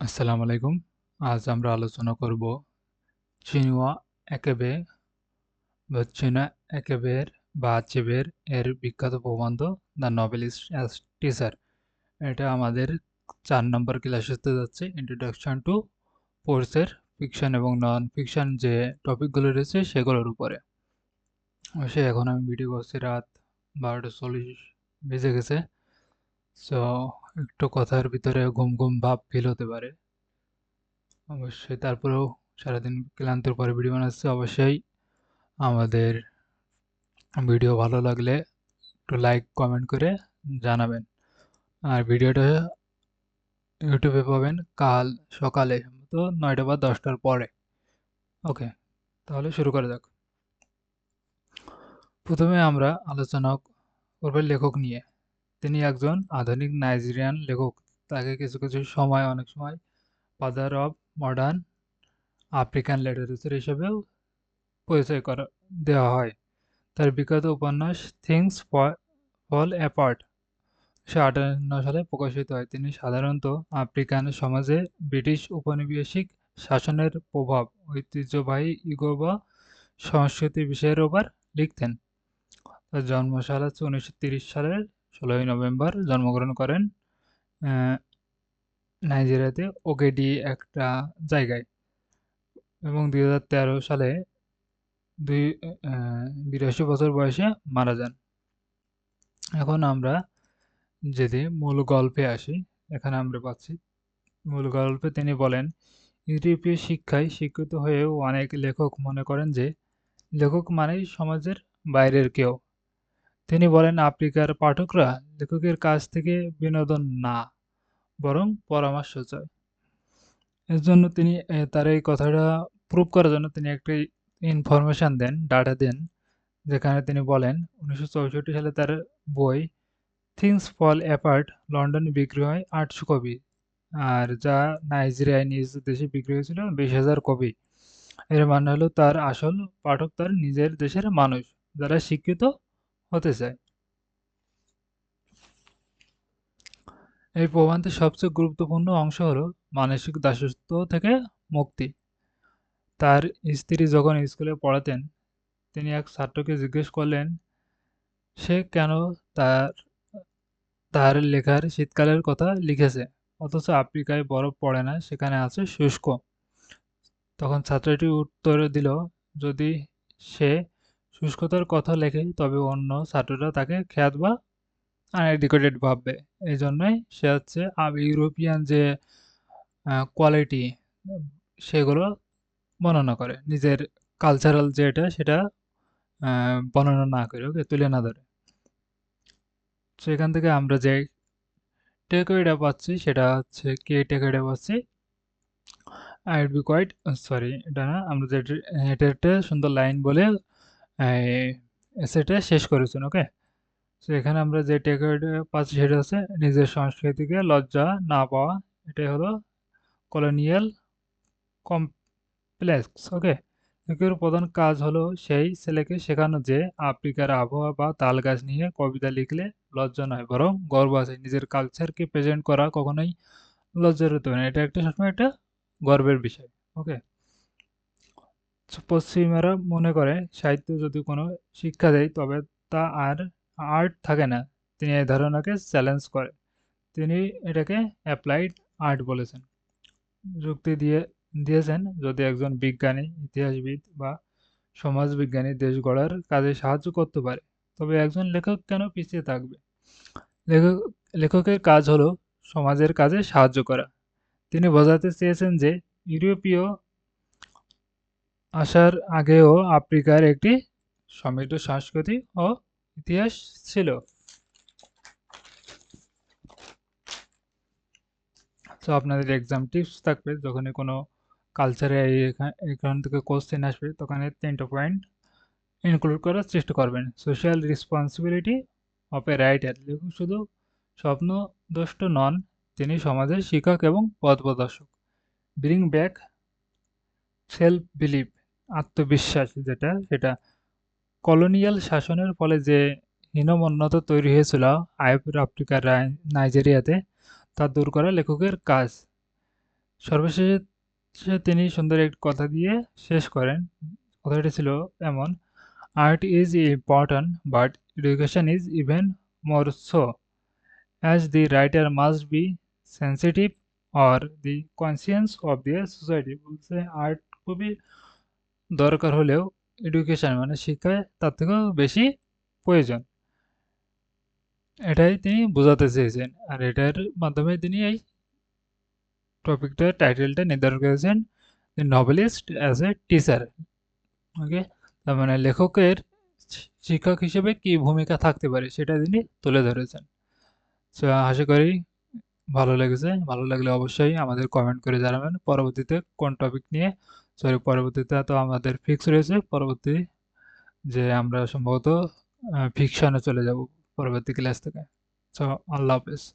আসসালামু আলাইকুম। আজ আমরা আলোচনা করব চিনুয়া আচেবে চিনুয়া আচেবের আচেবের এর বিখ্যাত প্রবন্ধ দ্য নভেলিস্ট অ্যাজ টিচার। এটা আমাদের 4 নম্বর ক্লাস হতে যাচ্ছে, ইন্ট্রোডাকশন টু পোর্সের ফিকশন এবং নন ফিকশন যে টপিকগুলো রয়েছে সেগুলোর উপরে। অবশ্যই এখন আমি ভিডিও করছি রাত 12:40 বেজে গেছে। সো একটু কথার ভিতরে ঘুম ঘুম ভাব ফিল হতে পারে। অবশ্যই তারপরেও সারাদিন ক্লান্তির পরে ভিডিও বানাচ্ছি। অবশ্যই আমাদের ভিডিও ভালো লাগলে একটু লাইক কমেন্ট করে জানাবেন। আর ভিডিওটা ইউটিউবে পাবেন কাল সকালে, তো 9টা বা 10টার পরে। ওকে, তাহলে শুরু করা যাক। প্রথমে আমরা আলোচনা করব লেখক নিয়ে। তিনি একজন আধুনিক নাইজেরিয়ান লেখক। তাকে কিছু কিছু সময় অনেক সময় father of modern African literature হিসেবেও পরিচয় দেওয়া হয়। তার বিখ্যাত উপন্যাস থিংস ফল অ্যাপার্ট 1958 সালে প্রকাশিত হয়। তিনি সাধারণত আফ্রিকান সমাজে ব্রিটিশ উপনিবেশিক শাসনের প্রভাব, ঐতিহ্যবাহী ইগো বা সংস্কৃতি বিষয়ের উপর লিখতেন। তার জন্মসাল হচ্ছে 1930 সালের 16ই নভেম্বর জন্মগ্রহণ করেন নাইজেরিয়াতে ওগেডি একটা জায়গায়, এবং 2013 সালে 82 বছর বয়সে মারা যান। এখন আমরা যদি মূল গল্পে আসি, এখানে আমরা পাচ্ছি মূল গল্পে তিনি বলেন, ইউরোপীয় শিক্ষায় শিক্ষিত হয়েও অনেক লেখক মনে করেন যে লেখক মানেই সমাজের বাইরের কেউ। তিনি বলেন, আফ্রিকার পাঠকরা লেখকের কাছ থেকে বিনোদন না, বরং পরামর্শ চায়। এর জন্য তিনি তার এই কথাটা প্রুভ করার জন্য তিনি একটা ইনফরমেশন দেন, ডাটা দেন, যেখানে তিনি বলেন 1964 সালে তার বই থিংস ফল অ্যাপার্ট লন্ডনে বিক্রি হয় 800 কপি, আর যা নাইজেরিয়ায় নিজ দেশে বিক্রি হয়েছিল 20,000 কপি। এর মানে হলো তার আসল পাঠক তার নিজের দেশের মানুষ, যারা শিক্ষিত হতে চায়। এই প্রবন্ধের সবচেয়ে গুরুত্বপূর্ণ অংশ হলো মানসিক দাসত্ব থেকে মুক্তি। তার স্ত্রী যখন স্কুলে পড়াতেন, তিনি এক ছাত্রকে জিজ্ঞেস করলেন সে কেন তার তার লেখার শীতকালের কথা লিখেছে, অথচ আফ্রিকায় বরফ পড়ে না, সেখানে আছে শুষ্ক। তখন ছাত্রটি উত্তর দিল, যদি সে শুষ্কতার কথা লেখে তবে অন্য ছাত্ররা তাকে খ্যাত বা আনএডুকেটেড ভাববে। এই জন্যই সে হচ্ছে ইউরোপিয়ান যে কোয়ালিটি সেগুলো বর্ণনা করে, নিজের কালচারাল যেটা সেটা বর্ণনা না করে, ওকে, তুলে না ধরে। তো এখান থেকে আমরা যে টেকওয়েটা পাচ্ছি সেটা হচ্ছে কি, টেকওয়েটা পাচ্ছি I would be quite sorry, এটা না, আমরা যে এটা একটা সুন্দর লাইন বলে এসেটা শেষ করেছেন। ওকে, তো এখানে আমরা যে টেকওয়েটা পাচ্ছি সেটা হচ্ছে নিজের সংস্কৃতিকে লজ্জা না পাওয়া। এটাই হলো কলোনিয়াল কমপ্লেক্স। ওকে, লেখকের প্রধান কাজ হলো সেই ছেলেকে শেখানো যে আফ্রিকার আবহাওয়া বা তাল গাছ নিয়ে কবিতা লিখলে লজ্জা নয়, বরং গর্ব আছে। নিজের কালচারকে প্রেজেন্ট করা কখনোই লজ্জার হতে পারে না, এটা একটা সবসময় একটা গর্বের বিষয়। ওকে, পশ্চিমারা মনে করে সাহিত্য যদি কোনো শিক্ষা দেয় তবে তা আর আর্ট থাকে না। তিনি এই ধারণাকে চ্যালেঞ্জ করে, তিনি এটাকে অ্যাপ্লাইড আর্ট বলেছেন। যুক্তি দিয়েছেন, যদি একজন বিজ্ঞানী, ইতিহাসবিদ বা সমাজবিজ্ঞানী দেশ গড়ার কাজে সাহায্য করতে পারে, তবে একজন লেখক কেন পিছিয়ে থাকবে? লেখক লেখকের কাজ হলো সমাজের কাজে সাহায্য করা। তিনি বোঝাতে চেয়েছেন যে ইউরোপীয় আসার আগেও আফ্রিকার একটি সমৃদ্ধ সংস্কৃতি ও ইতিহাস ছিল। তো আপনাদের এক্সাম টিপস থাকবে, যখনই কোনো কালচারে এখান থেকে কোশ্চেন আসবে তখন 3টা পয়েন্ট ইনক্লুড করার চেষ্টা করবেন। Social responsibility of a writer, লেখক শুধু স্বপ্নদ্রষ্ট নন, তিনি সমাজের শিক্ষক এবং পথপ্রদর্শক। ব্রিং ব্যাক সেলফ বিলিভ, আত্মবিশ্বাস যেটা সেটা কলোনিয়াল শাসনের ফলে যে হীনমন্যতা তৈরি হয়েছিল আফ্রিকার নাইজেরিয়াতে, তা দূর করা লেখকের কাজ। সর্বশেষে তিনি সুন্দর একটি কথা দিয়ে শেষ করেন। কথাটি ছিল এমন: "Art is important, but education is even more so, as the writer must be sensitive or the conscience of their society." বলছে আর্ট খুবই দরকার হলেও এডুকেশন মানে শিক্ষায় তার থেকেও বেশি প্রয়োজন। এটাই তিনি বোঝাতে চেয়েছেন। আর এটার মাধ্যমে তিনি এই টপিকটার টাইটেলটা নির্ধারণ করেছেন, "the novelist as a teacher". Okay? তার মানে লেখকের শিক্ষক হিসেবে কি ভূমিকা থাকতে পারে সেটা তিনি তুলে ধরেছেন। সো আশা করি ভালো লেগেছে। ভালো লাগলে অবশ্যই আমাদের কমেন্ট করে জানাবেন পরবর্তীতে কোন টপিক নিয়ে। সরি, পরবর্তীতে তো আমাদের ফিক্স রয়েছে পরবর্তী যে আমরা সম্ভবত ফিকশনে চলে যাব পরবর্তী ক্লাস থেকে। সো আল্লাহ হাফেজ।